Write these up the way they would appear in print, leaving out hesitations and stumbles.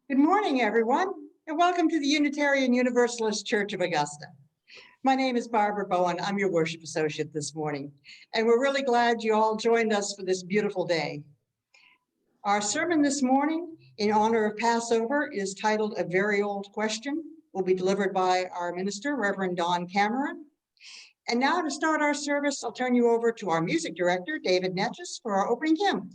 Good morning, everyone, and welcome to the Unitarian Universalist Church of Augusta. My name is Barbara Bowen. I'm your worship associate this morning, and we're really glad you all joined us for this beautiful day. Our sermon this morning in honor of Passover is titled A Very Old Question. Will be delivered by our minister, Reverend Don Cameron. And now to start our service, I'll turn you over to our music director, David Netjes, for our opening hymn.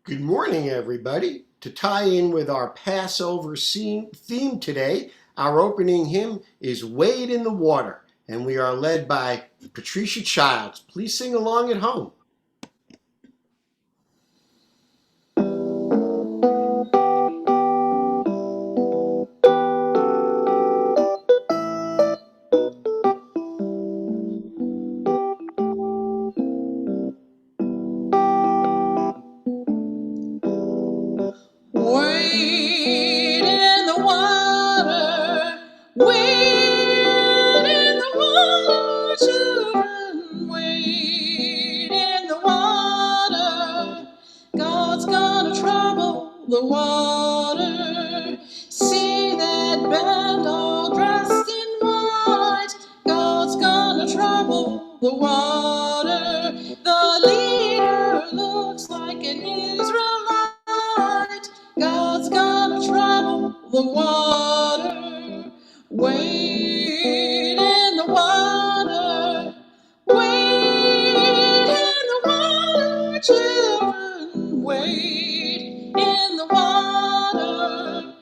Good morning, everybody. To tie in with our Passover theme today, our opening hymn is Wade in the Water, and we are led by Patricia Childs. Please sing along at home. The water, see that band all dressed in white. God's gonna trouble the water. The leader looks like an Israelite. God's gonna trouble the water. Wade in the water. Wade in the water, children. Wade in the water.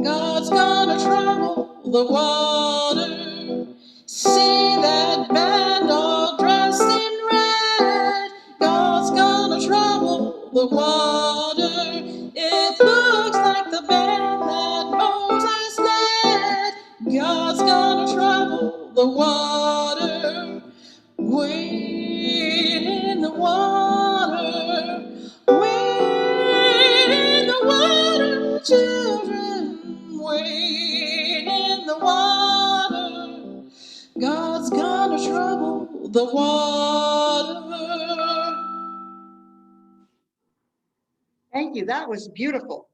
God's gonna trouble the water. See that band all dressed in red. God's gonna trouble the water. It looks like the band that Moses led. God's gonna trouble the water. Wade in the water. Wade in the water, children. Wade in the water. God's gonna trouble the water. Thank you. That was beautiful.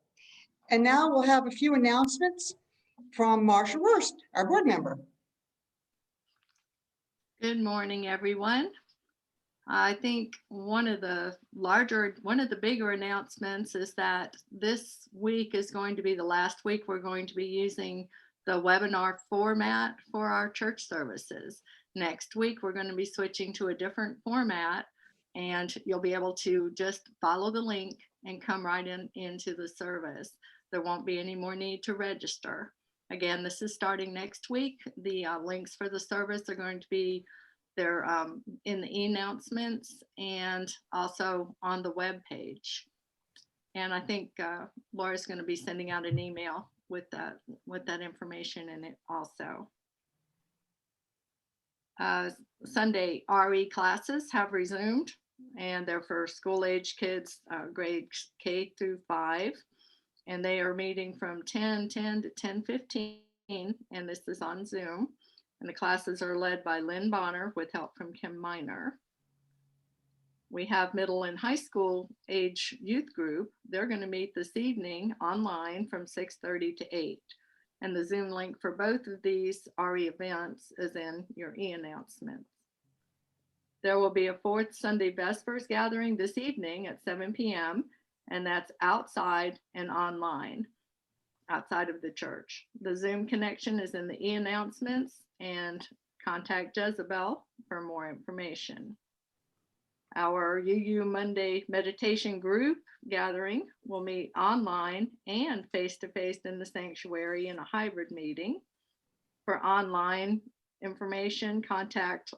And now we'll have a few announcements from Marsha Wurst, our board member. Good morning, everyone. I think one of the bigger announcements is that this week is going to be the last week we're going to be using the webinar format for our church services. Next week, we're going to be switching to a different format, and you'll be able to just follow the link and come right into the service. There won't be any more need to register. Again, this is starting next week. The links for the service are going to be there in the e-announcements and also on the web page. And I think Laura's going to be sending out an email with that information in it also. Sunday RE classes have resumed, and they're for school age kids, grades K through 5. And they are meeting from 10:10 to 10:15, and this is on Zoom. And the classes are led by Lynn Bonner with help from Kim Miner. We have middle and high school age youth group. They're going to meet this evening online from 6:30 to 8. And the Zoom link for both of these RE events is in your e-announcements. There will be a fourth Sunday Vespers gathering this evening at 7 p.m. and that's outside and online, outside of the church. The Zoom connection is in the e-announcements, and contact Jezebel for more information. Our UU Monday meditation group gathering will meet online and face-to-face in the sanctuary in a hybrid meeting. For online information, contact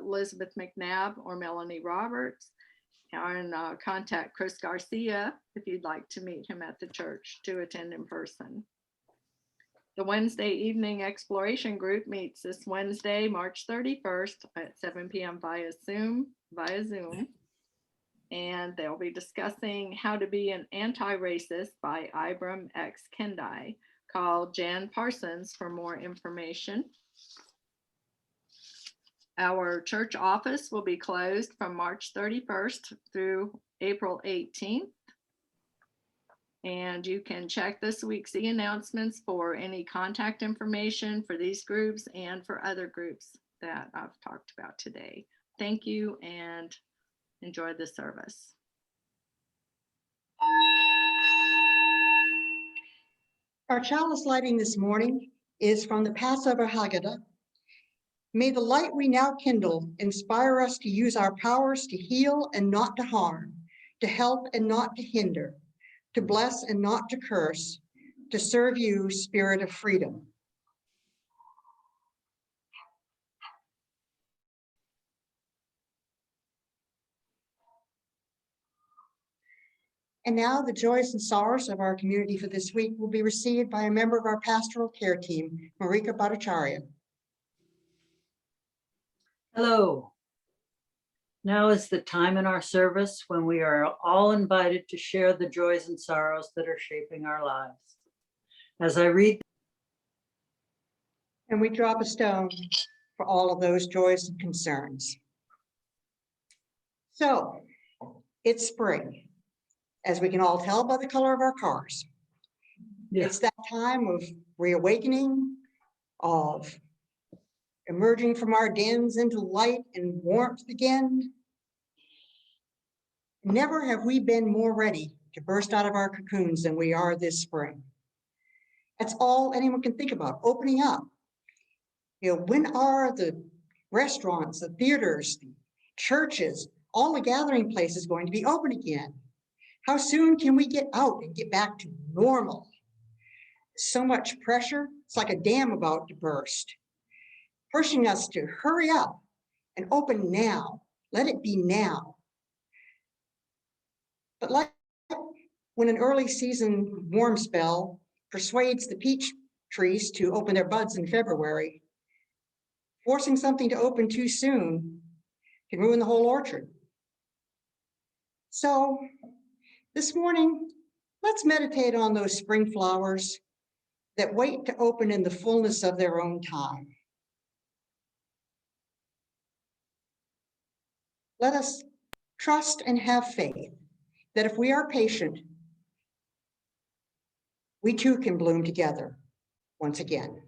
Elizabeth McNabb or Melanie Roberts, and contact Chris Garcia if you'd like to meet him at the church to attend in person. The Wednesday evening exploration group meets this Wednesday, March 31st at 7 p.m. via Zoom. And they'll be discussing How to Be an Anti-Racist by Ibram X. Kendi. Call Jan Parsons for more information. Our church office will be closed from March 31st through April 18th. And you can check this week's e-announcements for any contact information for these groups and for other groups that I've talked about today. Thank you and enjoy the service. Our chalice lighting this morning is from the Passover Haggadah. May the light we now kindle inspire us to use our powers to heal and not to harm, to help and not to hinder, to bless and not to curse, to serve you, Spirit of freedom. And now the joys and sorrows of our community for this week will be received by a member of our pastoral care team, Marika Bhattacharya. Hello. Now is the time in our service when we are all invited to share the joys and sorrows that are shaping our lives. As I read, And we drop a stone for all of those joys and concerns. So it's spring, as we can all tell by the color of our cars. Yeah. It's that time of reawakening, of emerging from our dens into light and warmth again. Never have we been more ready to burst out of our cocoons than we are this spring. That's all anyone can think about, opening up. You know, when are the restaurants, the theaters, the churches, all the gathering places going to be open again? How soon can we get out and get back to normal? So much pressure, it's like a dam about to burst, pushing us to hurry up and open now. Let it be now. But like when an early season warm spell persuades the peach trees to open their buds in February, forcing something to open too soon can ruin the whole orchard. So this morning, let's meditate on those spring flowers that wait to open in the fullness of their own time. let us trust and have faith that if we are patient, we too can bloom together once again.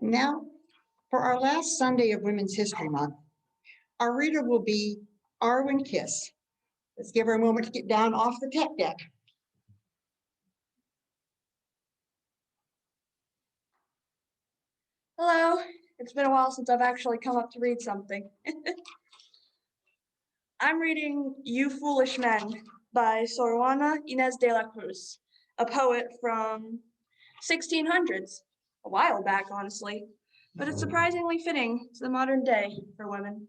Now, for our last Sunday of Women's History Month, our reader will be Arwen Kiss. Let's give her a moment to get down off the tech deck. Hello, it's been a while since I've actually come up to read something. I'm reading You Foolish Men by Sor Juana Inés de la Cruz, a poet from 1600s, a while back, honestly, but it's surprisingly fitting to the modern day for women.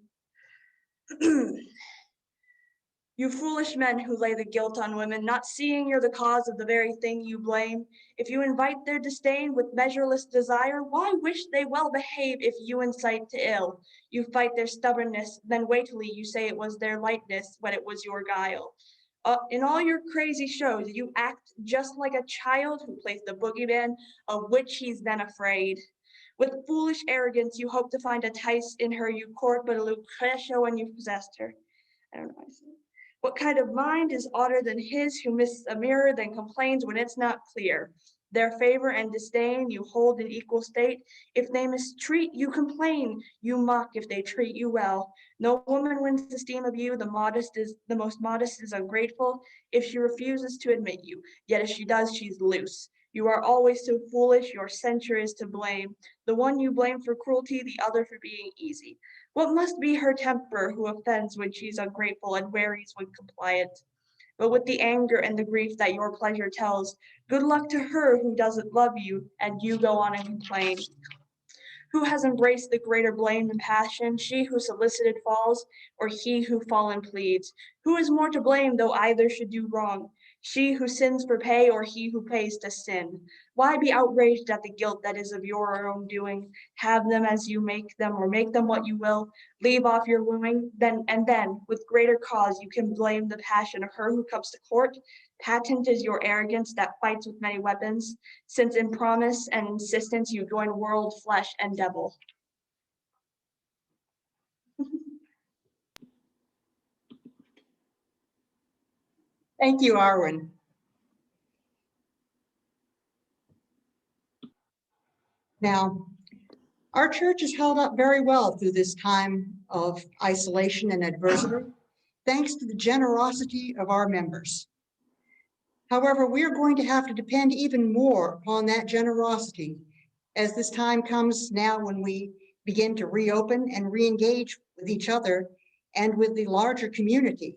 You foolish men who lay the guilt on women, not seeing you're the cause of the very thing you blame. If you invite their disdain with measureless desire, why wish they well behave if you incite to ill? You fight their stubbornness, then waitily you say it was their lightness when it was your guile. In all your crazy shows, you act just like a child who plays the boogeyman, of which he's then afraid. With foolish arrogance, you hope to find a Tice in her you court, but a Lucretia when you've possessed her. I don't know how to say it. What kind of mind is odder than his who misses a mirror, then complains when it's not clear? Their favor and disdain you hold in equal state. If they mistreat, you complain. You mock if they treat you well. No woman wins esteem of you. The most modest is ungrateful if she refuses to admit you. Yet if she does, she's loose. You are always so foolish, your censure is to blame. The one you blame for cruelty, the other for being easy. What must be her temper who offends when she's ungrateful and wearies when compliant? But with the anger and the grief that your pleasure tells, good luck to her who doesn't love you, and you go on and complain. Who has embraced the greater blame and passion, she who solicited falls, or he who fallen pleads? Who is more to blame though either should do wrong? She who sins for pay, or he who pays to sin? Why be outraged at the guilt that is of your own doing? Have them as you make them, or make them what you will. Leave off your wooing, then with greater cause you can blame the passion of her who comes to court. Patent is your arrogance that fights with many weapons, since in promise and insistence you join world, flesh, and devil. Thank you, Arwen. Now, our church has held up very well through this time of isolation and adversity. thanks to the generosity of our members. However, we are going to have to depend even more upon that generosity as this time comes now when we begin to reopen and re-engage with each other and with the larger community.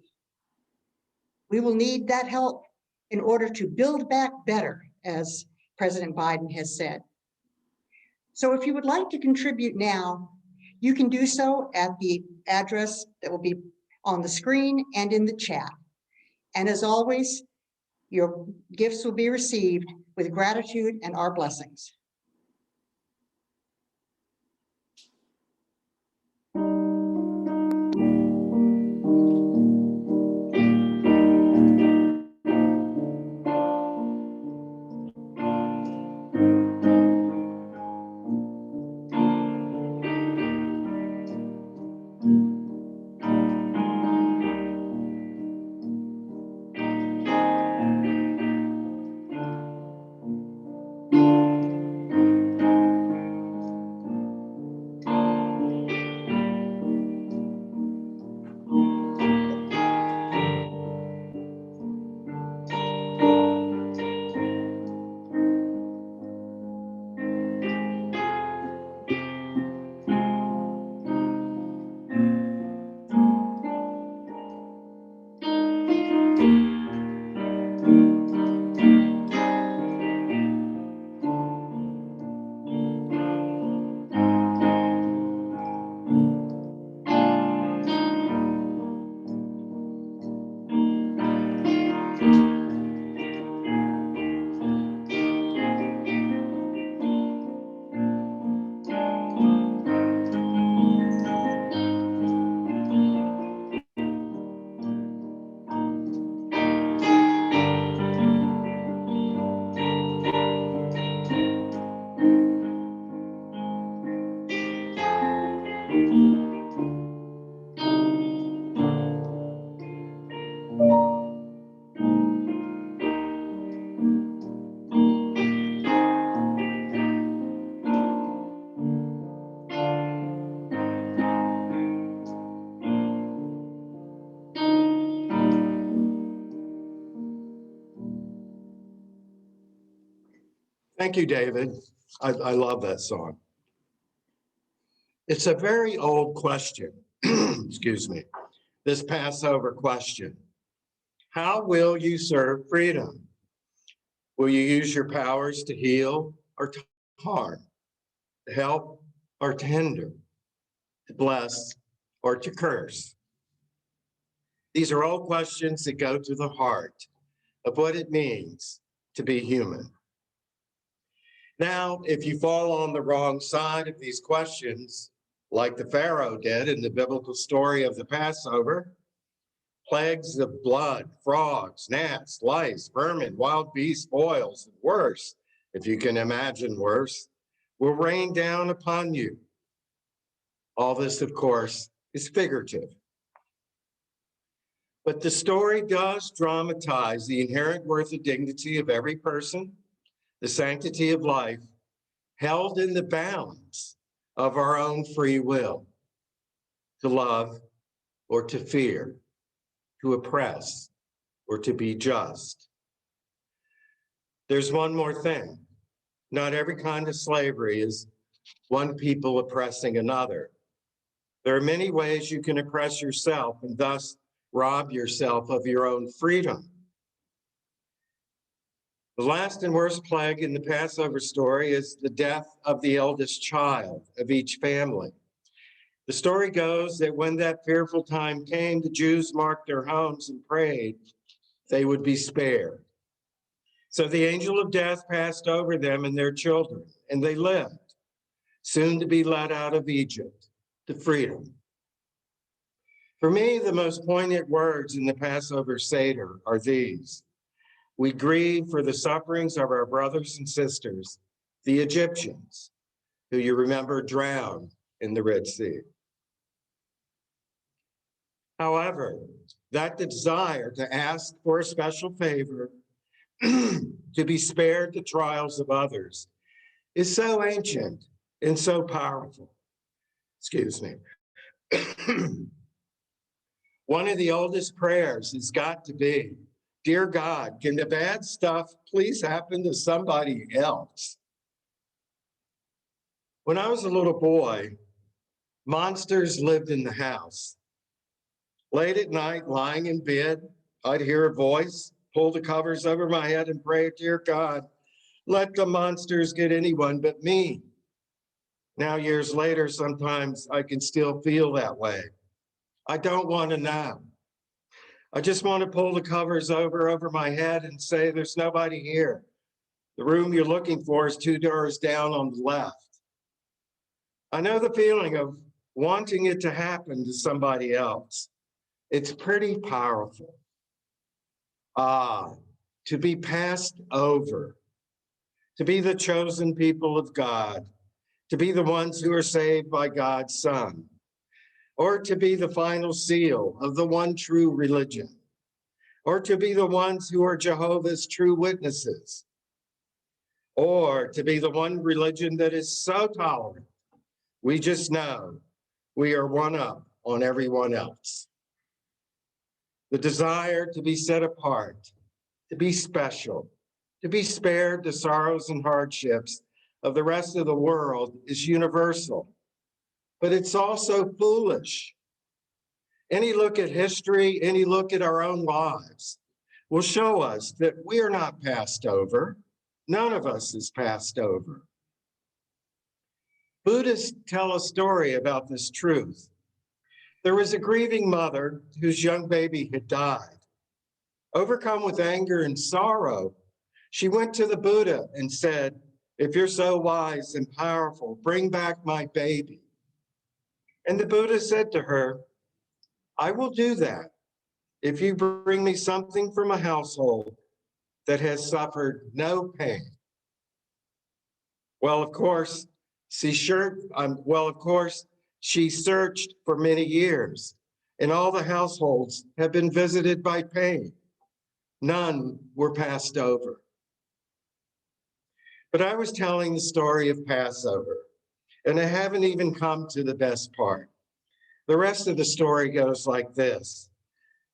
We will need that help in order to build back better, as President Biden has said. So if you would like to contribute now, you can do so at the address that will be on the screen and in the chat. And as always, your gifts will be received with gratitude and our blessings. Thank you, David. I love that song. It's a very old question, excuse me, this Passover question. How will you serve freedom? Will you use your powers to heal or to harm, to help or to hinder, to bless or to curse? These are all questions that go to the heart of what it means to be human. Now, if you fall on the wrong side of these questions, like the Pharaoh did in the biblical story of the Passover, plagues of blood, frogs, gnats, lice, vermin, wild beasts, boils, and worse, if you can imagine worse, will rain down upon you. All this, of course, is figurative. But the story does dramatize the inherent worth and dignity of every person, the sanctity of life, held in the balance of our own free will, to love or to fear, to oppress or to be just. There's one more thing. Not every kind of slavery is one people oppressing another. There are many ways you can oppress yourself and thus rob yourself of your own freedom. The last and worst plague in the Passover story is the death of the eldest child of each family. The story goes that when that fearful time came, the Jews marked their homes and prayed they would be spared. So the angel of death passed over them and their children, and they lived, soon to be led out of Egypt to freedom. For me, the most poignant words in the Passover Seder are these: we grieve for the sufferings of our brothers and sisters, the Egyptians, who you remember drowned in the Red Sea. However, that desire to ask for a special favor, to be spared the trials of others, is so ancient and so powerful. Excuse me. One of the oldest prayers has got to be, dear God, can the bad stuff please happen to somebody else? When I was a little boy, monsters lived in the house. Late at night, lying in bed, I'd hear a voice, pull the covers over my head and pray, dear God, let the monsters get anyone but me. Now, years later, sometimes I can still feel that way. I don't want to know. I just want to pull the covers over my head and say, there's nobody here. The room you're looking for is 2 doors down on the left. I know the feeling of wanting it to happen to somebody else. It's pretty powerful. To be passed over, to be the chosen people of God, to be the ones who are saved by God's Son, or to be the final seal of the one true religion, or to be the ones who are Jehovah's true witnesses, or to be the one religion that is so tolerant, we just know we are one up on everyone else. The desire to be set apart, to be special, to be spared the sorrows and hardships of the rest of the world is universal, but it's also foolish. Any look at history, any look at our own lives will show us that we are not passed over. None of us is passed over. Buddhists tell a story about this truth. There was a grieving mother whose young baby had died. Overcome with anger and sorrow, she went to the Buddha and said, if you're so wise and powerful, bring back my baby. And the Buddha said to her, I will do that if you bring me something from a household that has suffered no pain. Well, of course, she searched for many years, and all the households have been visited by pain. None were passed over. But I was telling the story of Passover, and I haven't even come to the best part. The rest of the story goes like this.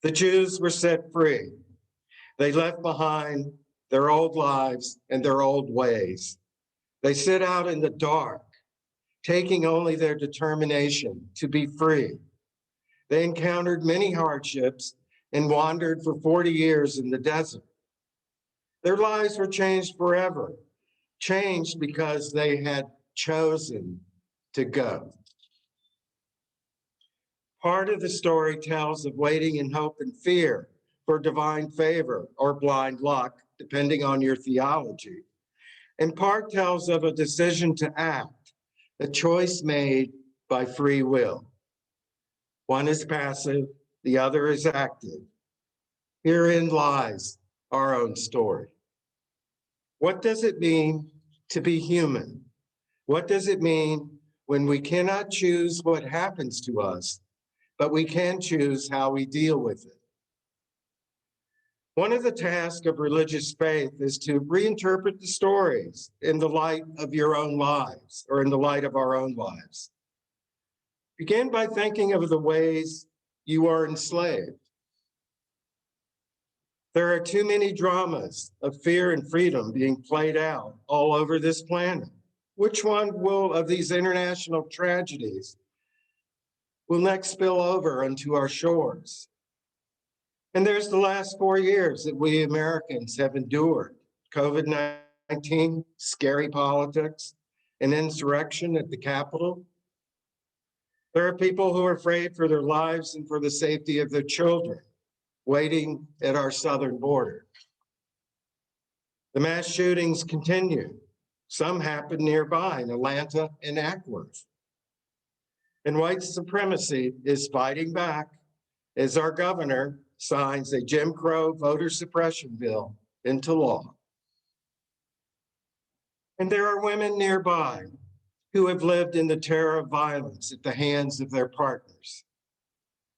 The Jews were set free. They left behind their old lives and their old ways. They set out in the dark, taking only their determination to be free. They encountered many hardships and wandered for 40 years in the desert. Their lives were changed forever, changed because they had chosen to go. Part of the story tells of waiting in hope and fear for divine favor or blind luck, depending on your theology. And part tells of a decision to act, a choice made by free will. One is passive, the other is active. Herein lies our own story. What does it mean to be human? What does it mean when we cannot choose what happens to us, but we can choose how we deal with it? One of the tasks of religious faith is to reinterpret the stories in the light of your own lives, or in the light of our own lives. Begin by thinking of the ways you are enslaved. There are too many dramas of fear and freedom being played out all over this planet. Which one of these international tragedies will next spill over onto our shores? And there's the last 4 years that we Americans have endured. COVID-19, scary politics, an insurrection at the Capitol. There are people who are afraid for their lives and for the safety of their children, waiting at our southern border. The mass shootings continue. Some happen nearby in Atlanta and Ackworth. And white supremacy is fighting back as our governor signs a Jim Crow voter suppression bill into law. And there are women nearby who have lived in the terror of violence at the hands of their partners,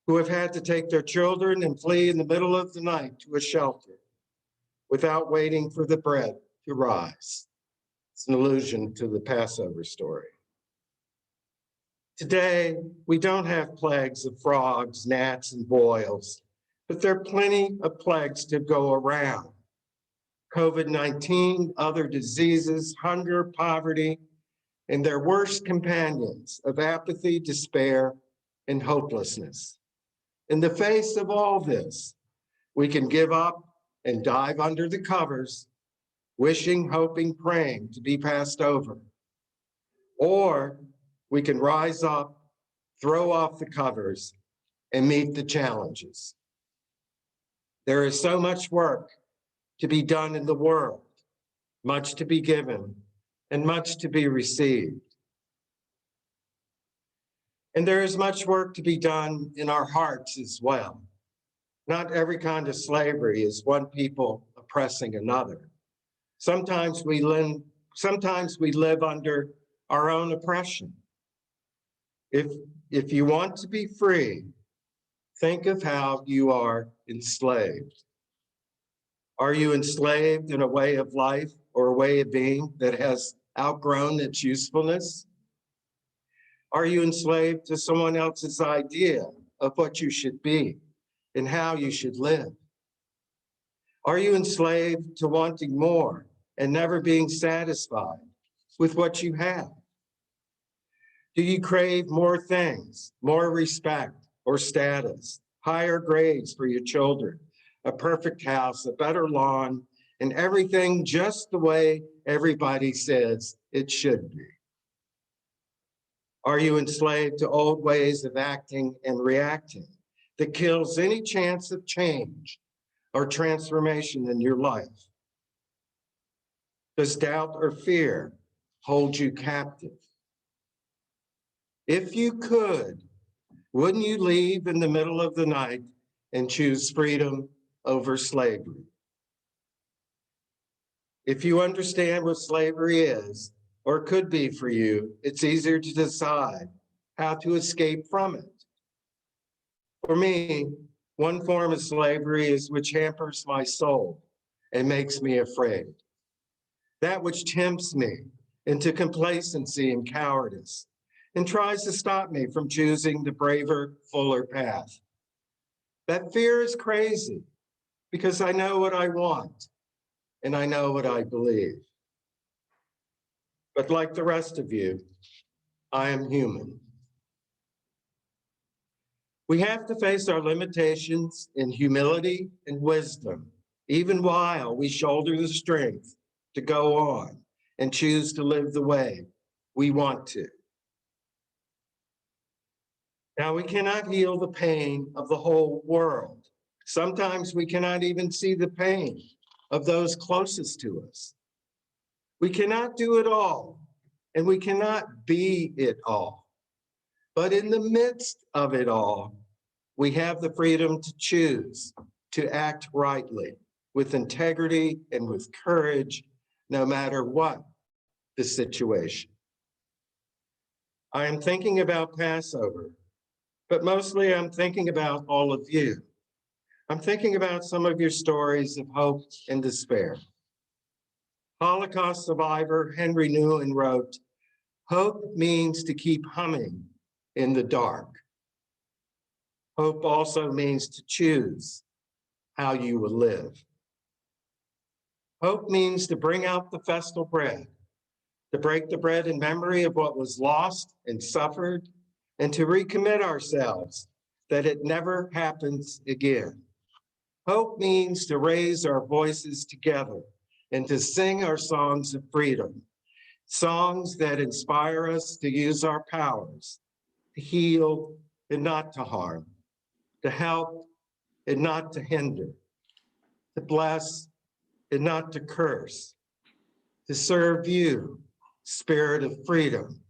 who have had to take their children and flee in the middle of the night to a shelter without waiting for the bread to rise. It's an allusion to the Passover story. Today, we don't have plagues of frogs, gnats, and boils, but there are plenty of plagues to go around. COVID-19, other diseases, hunger, poverty, and their worst companions of apathy, despair, and hopelessness. In the face of all this, we can give up and dive under the covers, wishing, hoping, praying to be passed over. Or we can rise up, throw off the covers, and meet the challenges. There is so much work to be done in the world, much to be given, and much to be received. And there is much work to be done in our hearts as well. Not every kind of slavery is one people oppressing another. Sometimes we live under our own oppression. If you want to be free, think of how you are enslaved. Are you enslaved in a way of life or a way of being that has outgrown its usefulness? Are you enslaved to someone else's idea of what you should be and how you should live? Are you enslaved to wanting more and never being satisfied with what you have? Do you crave more things, more respect or status, higher grades for your children, a perfect house, a better lawn, and everything just the way everybody says it should be? Are you enslaved to old ways of acting and reacting that kills any chance of change or transformation in your life? Does doubt or fear hold you captive? If you could, wouldn't you leave in the middle of the night and choose freedom over slavery? If you understand what slavery is, or could be for you, it's easier to decide how to escape from it. For me, one form of slavery is which hampers my soul and makes me afraid. That which tempts me into complacency and cowardice and tries to stop me from choosing the braver, fuller path. That fear is crazy because I know what I want and I know what I believe. But like the rest of you, I am human. We have to face our limitations in humility and wisdom, even while we shoulder the strength to go on and choose to live the way we want to. Now, we cannot heal the pain of the whole world. Sometimes we cannot even see the pain of those closest to us. We cannot do it all, and we cannot be it all. But in the midst of it all, we have the freedom to choose to act rightly, with integrity and with courage, no matter what the situation. I am thinking about Passover, but mostly I'm thinking about all of you. I'm thinking about some of your stories of hope and despair. Holocaust survivor Henry Newman wrote, "Hope means to keep humming in the dark." Hope also means to choose how you will live. Hope means to bring out the festal bread, to break the bread in memory of what was lost and suffered, and to recommit ourselves that it never happens again. Hope means to raise our voices together and to sing our songs of freedom, songs that inspire us to use our powers, to heal and not to harm, to help and not to hinder, to bless and not to curse, to serve you, Spirit of freedom.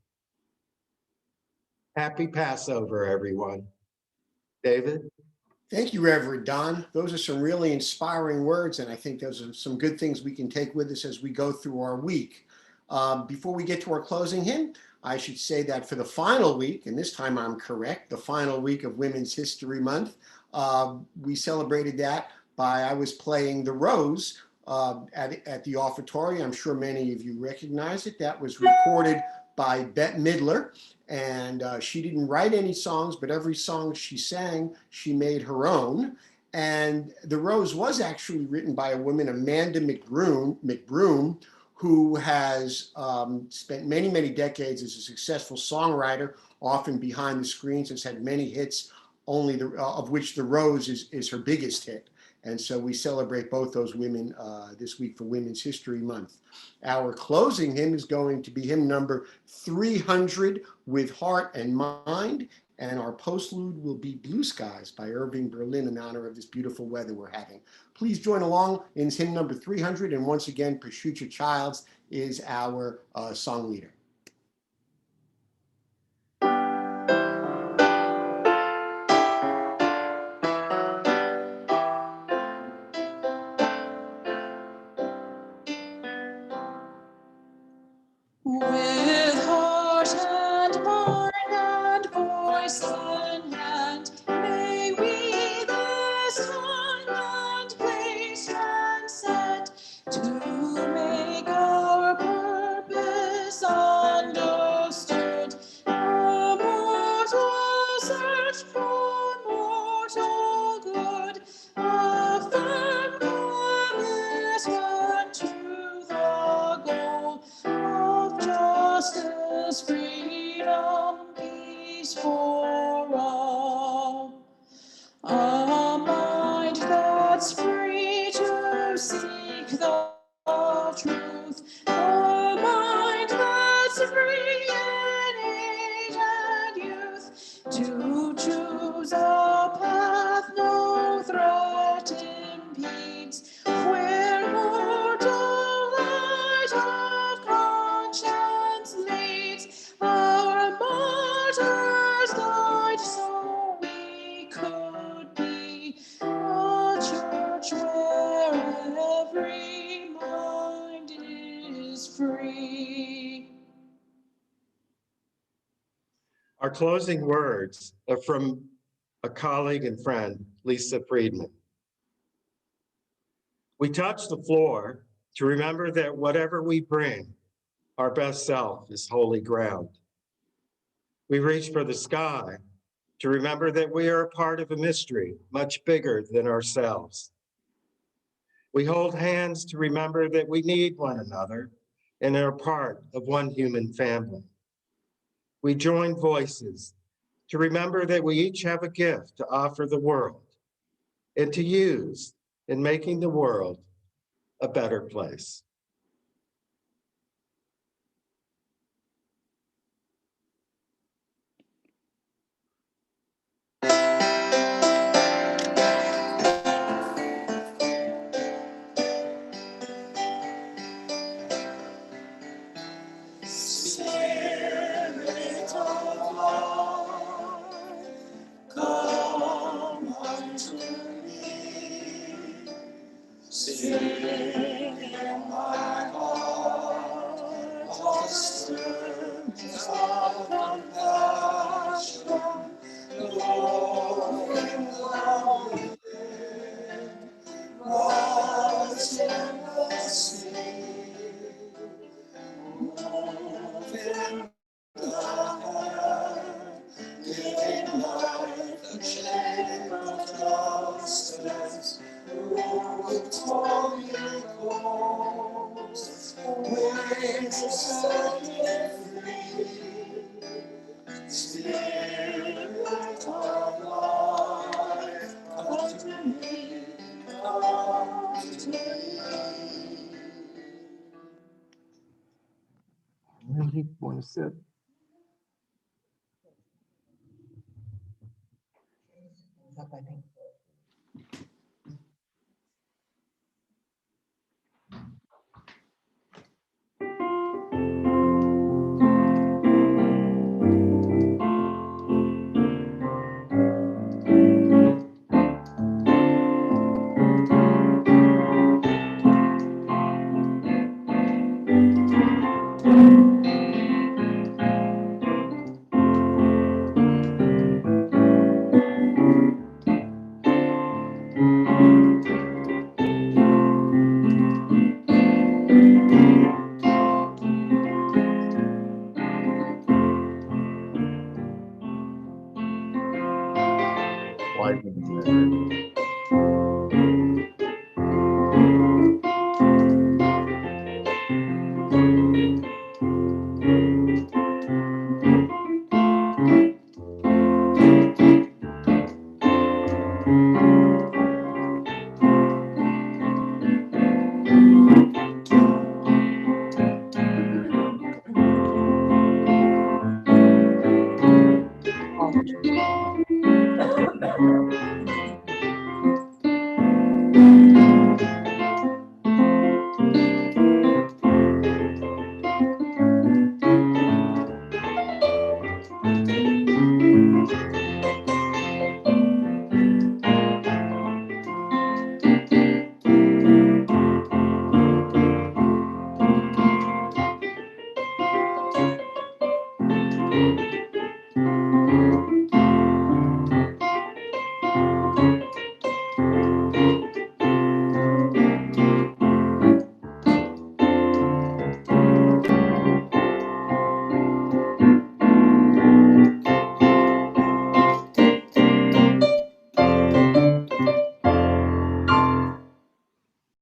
Happy Passover, everyone. David? Thank you, Reverend Don. Those are some really inspiring words, and I think those are some good things we can take with us as we go through our week. Before we get to our closing hymn, I should say that for the final week, and this time I'm correct, the final week of Women's History Month, we celebrated that by, I was playing The Rose at the offertory. I'm sure many of you recognize it. That was recorded by Bette Midler. And she didn't write any songs, but every song she sang, she made her own. And The Rose was actually written by a woman, Amanda McBroom, who has spent many, many decades as a successful songwriter, often behind the screens, has had many hits, only of which The Rose is her biggest hit. And so we celebrate both those women this week for Women's History Month. Our closing hymn is going to be hymn number 300, With Heart and Mind. And our postlude will be Blue Skies by Irving Berlin in honor of this beautiful weather we're having. Please join along in hymn number 300. And once again, Patricia Childs is our song leader. With heart and mind and voice and hand, may we this time and place transcend, to make our purpose understood. A mortal search for mortal good, a firm commitment to the goal of justice, freedom, peace for all. A mind that's free to seek the truth, a mind that's free in age and youth, to choose a path no threat impedes, where mortal light of conscience leads. Our martyrs died so we could be a church where every mind is free. Our closing words are from a colleague and friend, Lisa Friedman. We touch the floor to remember that whatever we bring, our best self is holy ground. We reach for the sky to remember that we are a part of a mystery much bigger than ourselves. We hold hands to remember that we need one another and are part of one human family. We join voices to remember that we each have a gift to offer the world and to use in making the world a better place. Spirit of life, come unto me. Sing in my heart the streams of compassion, flowing lovely wind, rise in the sea. Moving the air, giving life a chain of justice, root for miracles, ways to set me free. Spirit of life, come to me, come to me. Really want to sit. Up, I think.